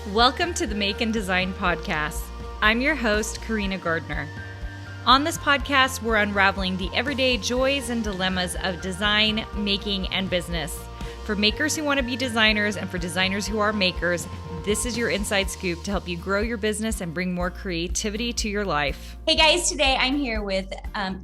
Welcome to the Make and Design Podcast. I'm your host, Carina Gardner. On this podcast, we're unraveling the everyday joys and dilemmas of design, making, and business. For makers who want to be designers and for designers who are makers, this is your inside scoop to help you grow your business and bring more creativity to your life. Hey guys, today I'm here with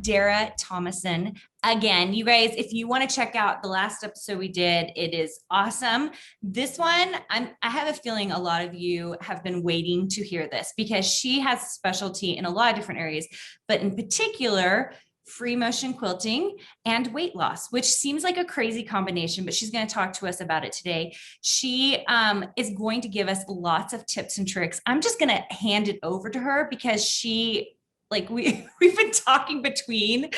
Dara Tomasson. Again, you guys, if you want to check out the last episode we did, it is awesome. This one, I have a feeling a lot of you have been waiting to hear this because she has a specialty in a lot of different areas, but in particular, free motion quilting and weight loss, which seems like a crazy combination, but she's going to talk to us about it today. She is going to give us lots of tips and tricks. I'm just going to hand it over to her because we've been talking between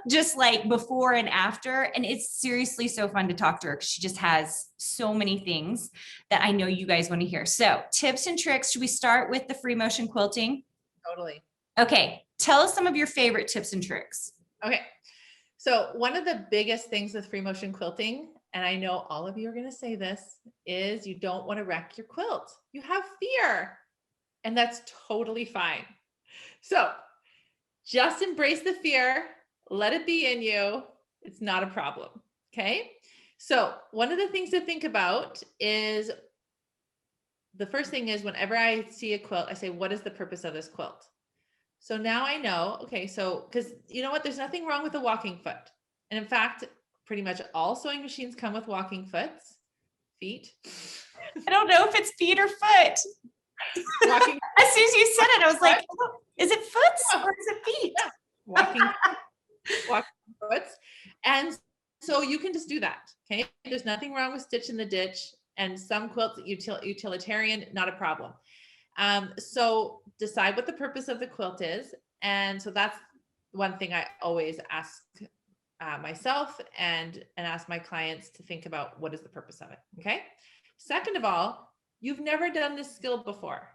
just like before and after, and it's seriously so fun to talk to her because she just has so many things that I know you guys want to hear. So tips and tricks. Should we start with the free motion quilting? Totally. Okay. Tell us some of your favorite tips and tricks. Okay. So one of the biggest things with free motion quilting, and I know all of you are going to say this, is you don't want to wreck your quilt. You have fear, and that's totally fine. So just embrace the fear, let it be in you. It's not a problem. Okay. So one of the things to think about is the first thing is whenever I see a quilt, I say, what is the purpose of this quilt? So now I know, okay, so, because you know what, there's nothing wrong with a walking foot. And in fact, pretty much all sewing machines come with walking feet. I don't know if it's feet or foot. Walking. As soon as you said it, I was like, oh, is it foot or is it feet? Walking foots. And so you can just do that, okay? There's nothing wrong with stitch in the ditch, and some quilts, utilitarian, not a problem. So decide what the purpose of the quilt is. And so that's one thing I always ask myself and ask my clients to think about, what is the purpose of it? Okay. Second of all, you've never done this skill before.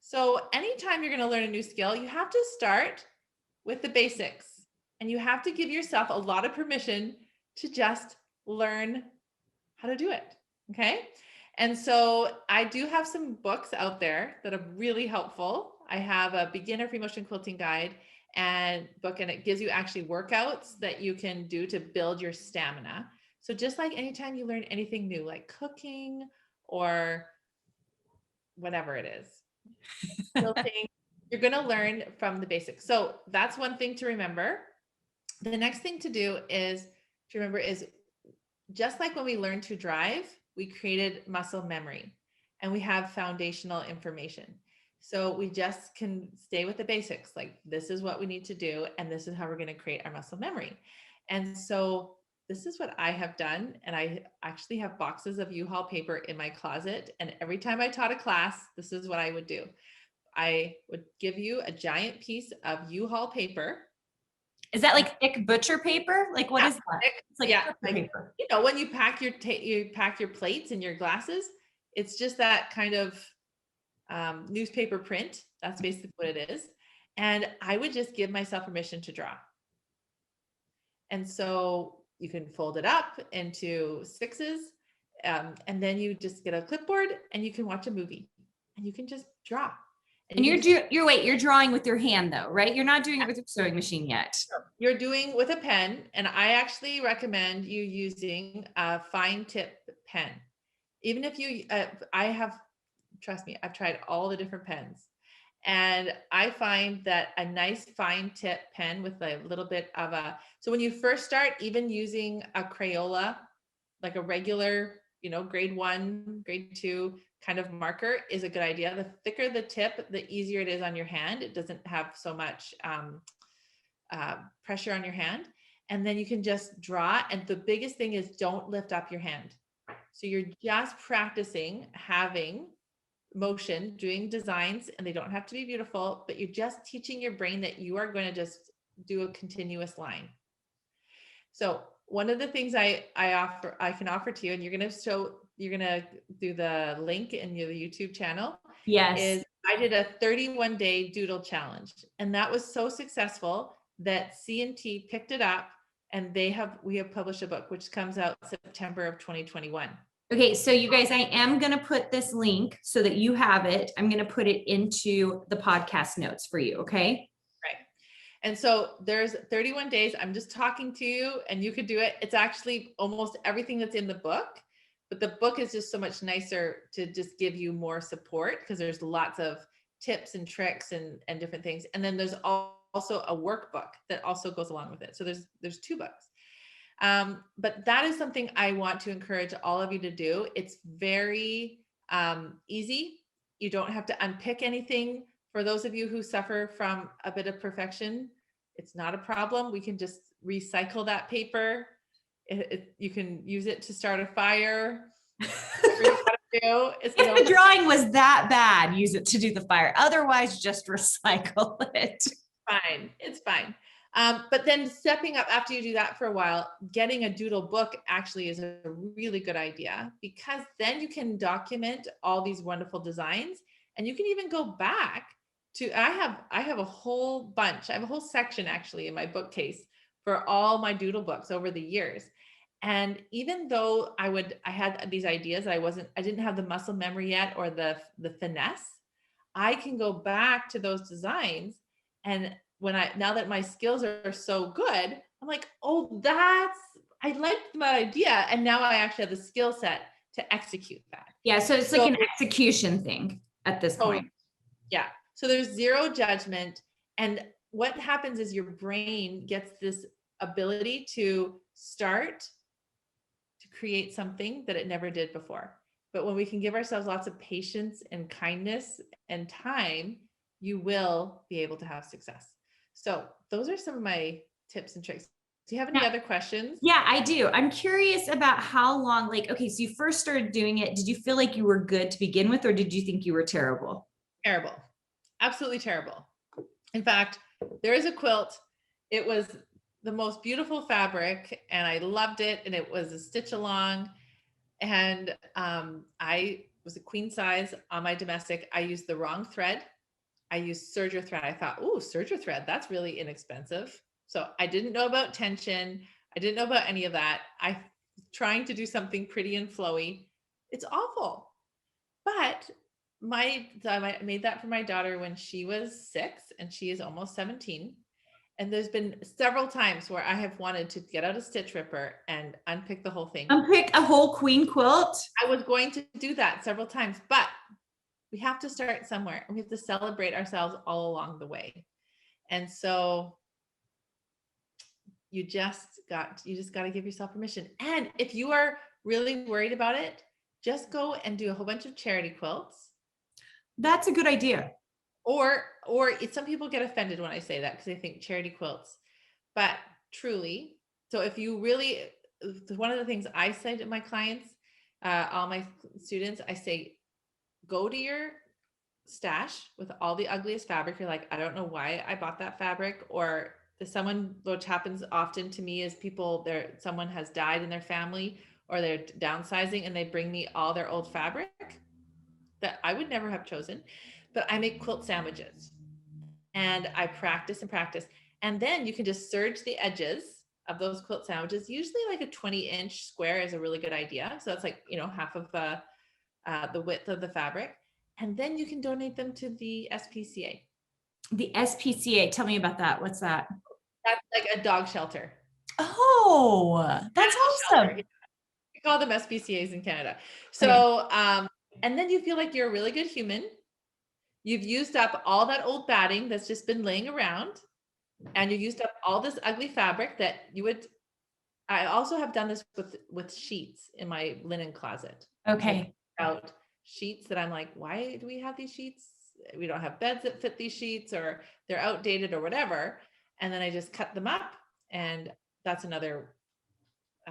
So anytime you're going to learn a new skill, you have to start with the basics, and you have to give yourself a lot of permission to just learn how to do it. Okay. And so I do have some books out there that are really helpful. I have a beginner free motion quilting guide and book, and it gives you actually workouts that you can do to build your stamina. So just like anytime you learn anything new, like cooking or whatever it is, quilting, you're going to learn from the basics. So that's one thing to remember. The next thing to do is to remember is just like when we learn to drive, we created muscle memory and we have foundational information. So we just can stay with the basics. Like, this is what we need to do, and this is how we're going to create our muscle memory. And so this is what I have done. And I actually have boxes of U-Haul paper in my closet. And every time I taught a class, this is what I would do. I would give you a giant piece of U-Haul paper. Is that like thick butcher paper? Like, what is that? It's like, paper. You know, when you pack your plates and your glasses, it's just that kind of newspaper print. That's basically what it is. And I would just give myself permission to draw. And so you can fold it up into sixes, and then you just get a clipboard and you can watch a movie and you can just draw. And you're drawing with your hand though, right? You're not doing it with your sewing machine yet. You're doing with a pen. And I actually recommend you using a fine tip pen. Even if you, trust me, I've tried all the different pens. And I find that a nice fine tip pen with a little bit of so when you first start, even using a Crayola, like a regular, grade 1, grade 2 kind of marker is a good idea. The thicker the tip, the easier it is on your hand. It doesn't have so much pressure on your hand. And then you can just draw. And the biggest thing is, don't lift up your hand. So you're just practicing having motion, doing designs, and they don't have to be beautiful, but you're just teaching your brain that you are going to just do a continuous line. So one of the things I can offer to you, and you're going to do the link in your YouTube channel. Yes. Is I did a 31-day doodle challenge, and that was so successful that C&T picked it up, and we have published a book which comes out September of 2021. Okay, so you guys, I am going to put this link so that you have it. I'm going to put it into the podcast notes for you. Okay. Right. And so there's 31 days. I'm just talking to you and you could do it. It's actually almost everything that's in the book, but the book is just so much nicer to just give you more support because there's lots of tips and tricks and different things. And then there's also a workbook that also goes along with it. So there's 2 books. But that is something I want to encourage all of you to do. It's very easy. You don't have to unpick anything. For those of you who suffer from a bit of perfection, it's not a problem. We can just recycle that paper. You can use it to start a fire. If the drawing was that bad, use it to do the fire. Otherwise, just recycle it. Fine. It's fine. But then stepping up after you do that for a while, getting a doodle book actually is a really good idea because then you can document all these wonderful designs and you can even go back to, I have a whole bunch. I have a whole section actually in my bookcase for all my doodle books over the years. And even though I had these ideas that I didn't have the muscle memory yet or the finesse, I can go back to those designs. And now that my skills are so good, I'm like, oh, I liked that idea. And now I actually have the skill set to execute that. Yeah. So it's like an execution thing at this point. Yeah. So there's zero judgment. And what happens is your brain gets this ability to start to create something that it never did before. But when we can give ourselves lots of patience and kindness and time, you will be able to have success. So those are some of my tips and tricks. Do you have any other questions? Yeah, I do. I'm curious about how long, okay, so you first started doing it. Did you feel like you were good to begin with, or did you think you were terrible? Terrible. Absolutely terrible. In fact, there is a quilt. It was the most beautiful fabric and I loved it. And it was a stitch along. And I was a queen size on my domestic. I used the wrong thread. I used serger thread. I thought, oh, serger thread, that's really inexpensive. So I didn't know about tension. I didn't know about any of that. I trying to do something pretty and flowy. It's awful. But I made that for my daughter when she was 6 and she is almost 17. And there's been several times where I have wanted to get out a stitch ripper and unpick the whole thing. Unpick a whole queen quilt? I was going to do that several times, but we have to start somewhere and we have to celebrate ourselves all along the way. And so you just got to give yourself permission. And if you are really worried about it, just go and do a whole bunch of charity quilts. That's a good idea. Or some people get offended when I say that because they think charity quilts, but truly, so if you really, one of the things I say to my clients, all my students, I say, go to your stash with all the ugliest fabric. You're like, I don't know why I bought that fabric. Or which happens often to me is someone has died in their family or they're downsizing and they bring me all their old fabric that I would never have chosen. But I make quilt sandwiches and I practice and practice. And then you can just serge the edges of those quilt sandwiches. Usually like a 20-inch square is a really good idea. So that's like, half of the width of the fabric. And then you can donate them to the SPCA. The SPCA, tell me about that. What's that? That's like a dog shelter. Oh, that's awesome. We call them SPCAs in Canada. So, and then you feel like you're a really good human. You've used up all that old batting that's just been laying around, and you used up all this ugly fabric that I also have done this with sheets in my linen closet. Okay. Out sheets that I'm like, why do we have these sheets? We don't have beds that fit these sheets, or they're outdated or whatever. And then I just cut them up, and that's another.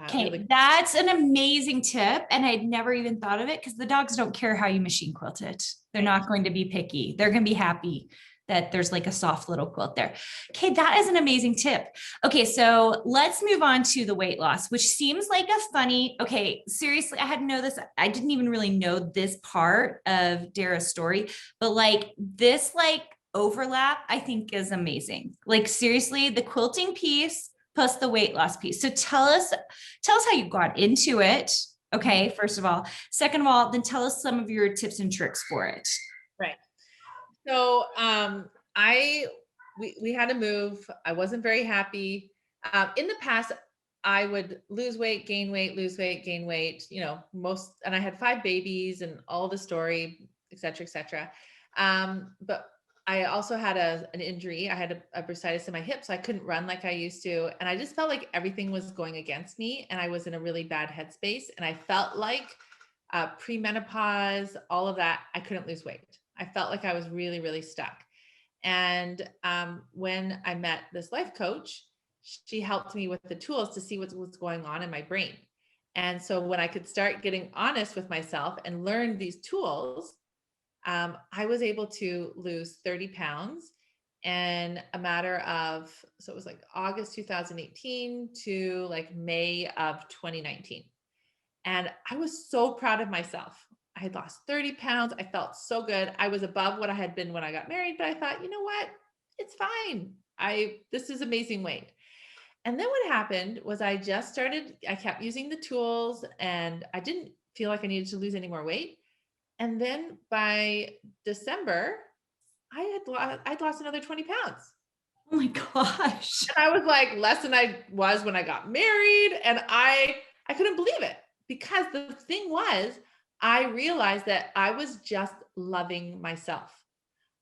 Okay, that's an amazing tip. And I'd never even thought of it because the dogs don't care how you machine quilt it. They're not going to be picky. They're going to be happy that there's like a soft little quilt there. Okay, that is an amazing tip. Okay, so let's move on to the weight loss, which seems like a funny, okay, seriously, I had to know this. I didn't even really know this part of Dara's story, but this overlap, I think is amazing. Like seriously, the quilting piece plus the weight loss piece. So tell us how you got into it. Okay, first of all. Second of all, then tell us some of your tips and tricks for it. Right. So we had to move. I wasn't very happy. In the past, I would lose weight, gain weight, lose weight, gain weight, and I had 5 babies and all the story, et cetera, et cetera. But I also had an injury. I had a bursitis in my hip, so I couldn't run like I used to. And I just felt like everything was going against me, and I was in a really bad headspace. And I felt like premenopause, all of that, I couldn't lose weight. I felt like I was really, really stuck. And when I met this life coach, she helped me with the tools to see what's going on in my brain. And so when I could start getting honest with myself and learn these tools, I was able to lose 30 pounds in a matter of, so it was like August 2018 to like May of 2019. And I was so proud of myself. I had lost 30 pounds. I felt so good. I was above what I had been when I got married, but I thought, you know what? It's fine. This is amazing weight. And then what happened was I kept using the tools and I didn't feel like I needed to lose any more weight. And then by December, I'd lost another 20 pounds. Oh my gosh. And I was like less than I was when I got married. And I couldn't believe it, because the thing was, I realized that I was just loving myself.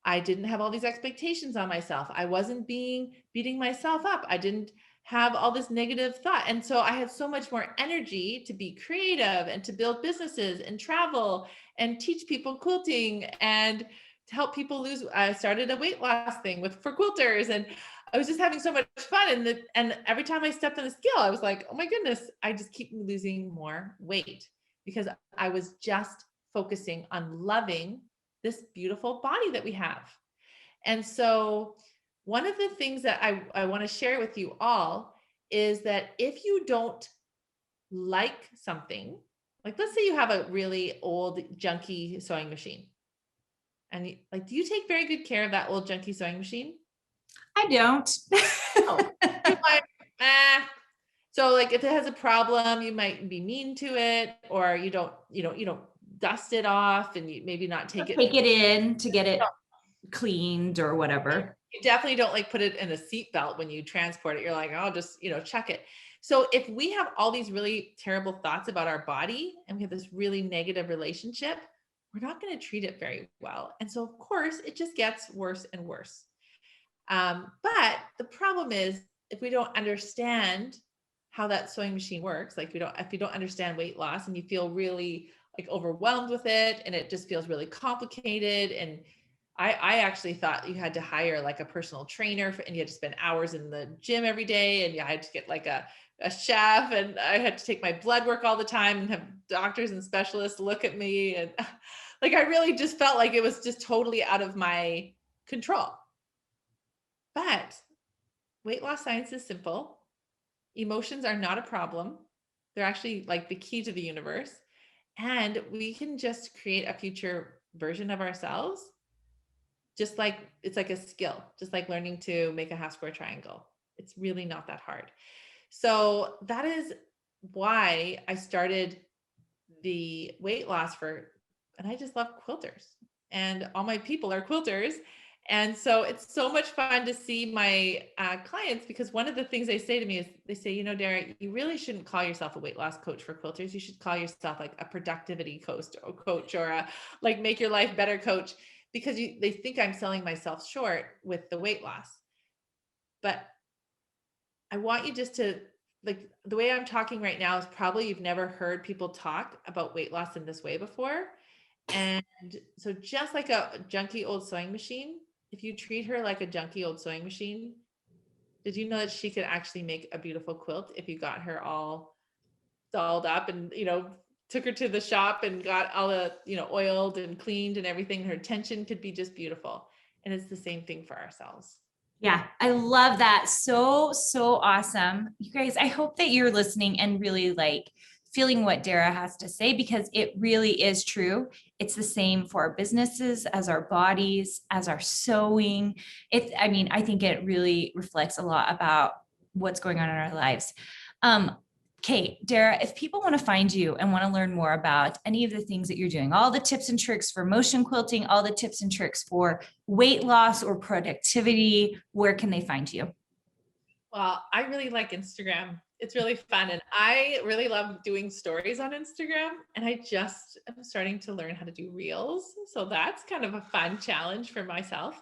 I didn't have all these expectations on myself. I wasn't beating myself up. I didn't have all this negative thought. And so I had so much more energy to be creative and to build businesses and travel and teach people quilting and to help people lose. I started a weight loss thing for quilters, and I was just having so much fun. And every time I stepped on the scale, I was like, oh my goodness, I just keep losing more weight because I was just focusing on loving this beautiful body that we have. And so one of the things that I want to share with you all is that if you don't like something, like let's say you have a really old junky sewing machine, and do you take very good care of that old junky sewing machine? I don't. Oh, you're like, So like if it has a problem, you might be mean to it, or you don't dust it off, and you maybe not take it in to get it cleaned or whatever. You definitely don't put it in a seat belt when you transport it. You're like, I'll just, chuck it. So if we have all these really terrible thoughts about our body and we have this really negative relationship, we're not going to treat it very well. And so of course it just gets worse and worse. But the problem is if we don't understand how that sewing machine works, if you don't understand weight loss and you feel really overwhelmed with it and it just feels really complicated. And I actually thought you had to hire a personal trainer and you had to spend hours in the gym every day. And I had to get a chef, and I had to take my blood work all the time and have doctors and specialists look at me. And I really just felt like it was just totally out of my control. But weight loss science is simple. Emotions are not a problem. They're actually the key to the universe. And we can just create a future version of ourselves. Just it's like a skill, just like learning to make a half square triangle. It's really not that hard. So that is why I started the weight loss and I just love quilters, and all my people are quilters. And so it's so much fun to see my clients, because one of the things they say to me is they say, Dara, you really shouldn't call yourself a weight loss coach for quilters. You should call yourself a productivity coach or a make your life better coach, because they think I'm selling myself short with the weight loss. But I want you just to the way I'm talking right now is probably you've never heard people talk about weight loss in this way before. And so just like a junky old sewing machine, if you treat her like a junky old sewing machine, did you know that she could actually make a beautiful quilt if you got her all dolled up and, took her to the shop and got all the, oiled and cleaned and everything? Her tension could be just beautiful. And it's the same thing for ourselves. Yeah, I love that. So, so awesome. You guys, I hope that you're listening and really feeling what Dara has to say, because it really is true. It's the same for our businesses, as our bodies, as our sewing. I think it really reflects a lot about what's going on in our lives. Okay, Dara, if people want to find you and want to learn more about any of the things that you're doing, all the tips and tricks for motion quilting, all the tips and tricks for weight loss or productivity, where can they find you? Well, I really like Instagram. It's really fun. And I really love doing stories on Instagram. And I just am starting to learn how to do reels. So that's kind of a fun challenge for myself.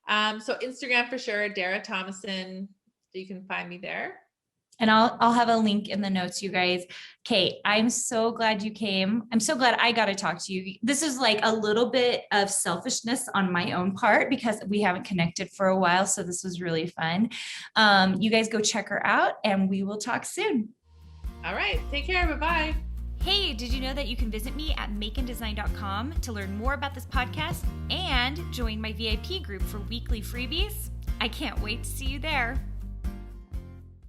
So Instagram for sure, Dara Tomasson. You can find me there. And I'll have a link in the notes, you guys. Kate, I'm so glad you came. I'm so glad I got to talk to you. This is like a little bit of selfishness on my own part because we haven't connected for a while. So this was really fun. You guys go check her out and we will talk soon. All right. Take care. Bye-bye. Hey, did you know that you can visit me at makeanddesign.com to learn more about this podcast and join my VIP group for weekly freebies? I can't wait to see you there.